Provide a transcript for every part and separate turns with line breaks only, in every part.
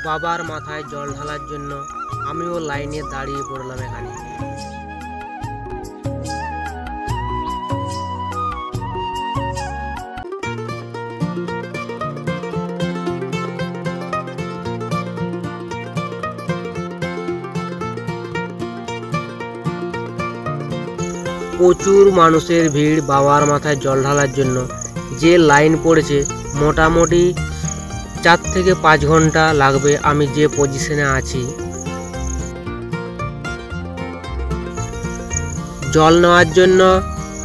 বাবার মাথায় জল ঢালার জন্য আমিও লাইনে দাঁড়িয়ে পড়লাম এখানে। প্রচুর মানুষের ভিড় বাবার মাথায় জল ঢালার জন্য। যে লাইন পড়েছে মোটামুটি 4 থেকে 5 ঘন্টা লাগবে আমি যে পজিশনে আছি। জল নেওয়ার জন্য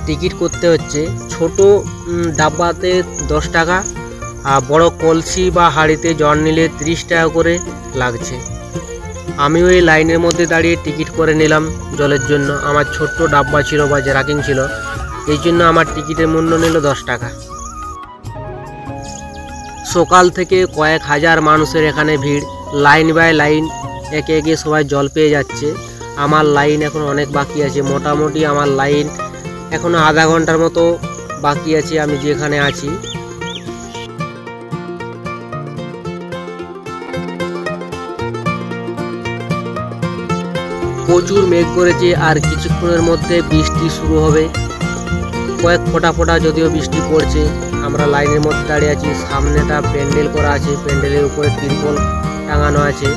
টিকিট করতে হচ্ছে। ছোট ডাব্বাতে 10 টাকা, আর বড় কলসি বা হাঁড়িতে জল নিলে 30 টাকা করে লাগছে। আমি ওই লাইনের মধ্যে দাঁড়িয়ে টিকিট করে নিলাম জলের জন্য। আমার ছোট্ট ডাব্বা ছিল বা জ্যাকিং ছিল, এই জন্য আমার টিকিটের মূল্য নিল 10 টাকা। সকাল থেকে কয়েক হাজার মানুষের এখানে ভিড়, লাইন বাই লাইন একে একে সবাই জল পেয়ে যাচ্ছে। আমার লাইন এখন অনেক বাকি আছে, মোটামুটি আমার লাইন এখনো আধা ঘন্টার মতো বাকি আছে আমি যেখানে আছি। প্রচুর মেঘ করেছে, আর কিছুক্ষণের মধ্যে বৃষ্টি শুরু হবে। কয়েক ফোঁটা ফোঁটা যদিও বৃষ্টি পড়ছে। আমরা লাইনের মধ্যে দাঁড়িয়ে আছি, সামনেটা প্যান্ডেল করা আছে, প্যান্ডেলের উপরে তিরপল টাঙানো আছে।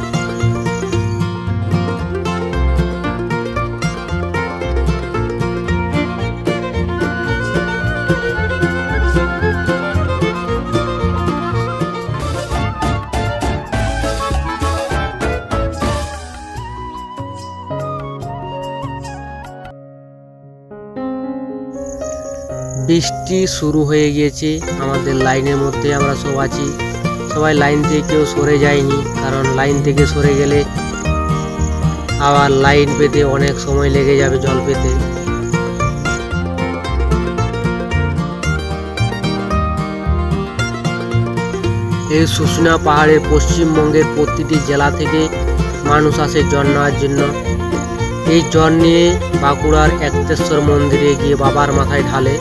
বৃষ্টি শুরু হয়ে গিয়েছে আমাদের লাইনের মধ্যে আমরা সব আছি। সবাই লাইন থেকে কেউ সরে যায়নি, কারণ লাইন থেকে সরে গেলে আবার লাইন পেতে অনেক সময় লেগে যাবে জল পেতে। এই শুশুনিয়া পাহাড়ের পশ্চিমবঙ্গের প্রতিটি জেলা থেকে মানুষ আসে জল নেওয়ার জন্য। এই জল নিয়ে বাঁকুড়ার একতেশ্বর মন্দিরে গিয়ে বাবার মাথায় ঢালে।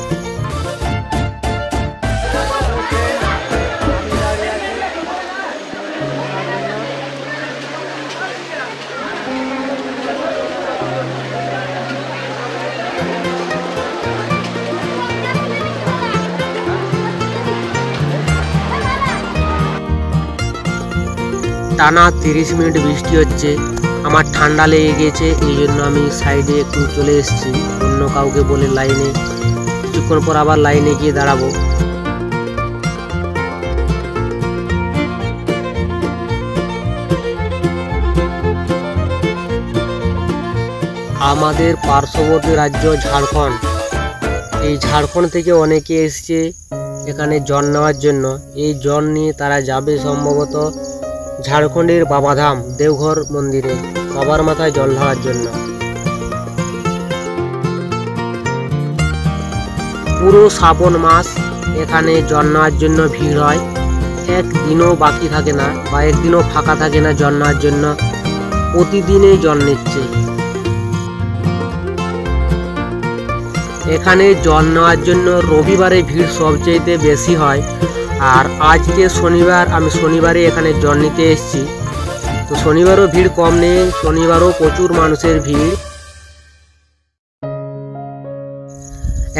টানা 30 মিনিট বৃষ্টি হচ্ছে। আমার ঠান্ডা লেগে গেছে, এই জন্য আমি সাইডে একটু চলে এসেছি অন্য কাউকে বলে লাইনে। কিছুক্ষণ পর আবার লাইনে গিয়ে দাঁড়াবো। আমাদের পার্শ্ববর্তী রাজ্য ঝাড়খণ্ড। এই ঝাড়খণ্ড থেকে অনেকে এসেছে এখানে জল নেওয়ার জন্য। এই জল নিয়ে তারা যাবে সম্ভবত ঝাড়খণ্ডের বাবাধাম দেওঘর মন্দিরে বাবার মাথায় জল ঢালার জন্য। পুরো শ্রাবণ মাস এখানে জল নেওয়ার জন্য ভিড় হয়। একদিনও বাকি থাকে না বা একদিনও ফাঁকা থাকে না জল নেওয়ার জন্য। প্রতিদিনই জল নিচ্ছে। এখানে জল নেওয়ার জন্য রবিবারে ভিড় সবচেয়ে বেশি হয়। আর আজকে শনিবার, আমি শনিবারে এখানে জল নিতে এসেছি, তো শনিবারও ভিড় কম নেই, শনিবারও প্রচুর মানুষের ভিড়।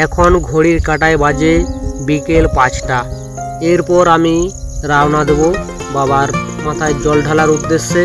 এখন ঘড়ির কাঁটায় বাজে বিকেল 5টা। এরপর আমি রওনা দেব বাবার মাথায় জল ঢালার উদ্দেশ্যে।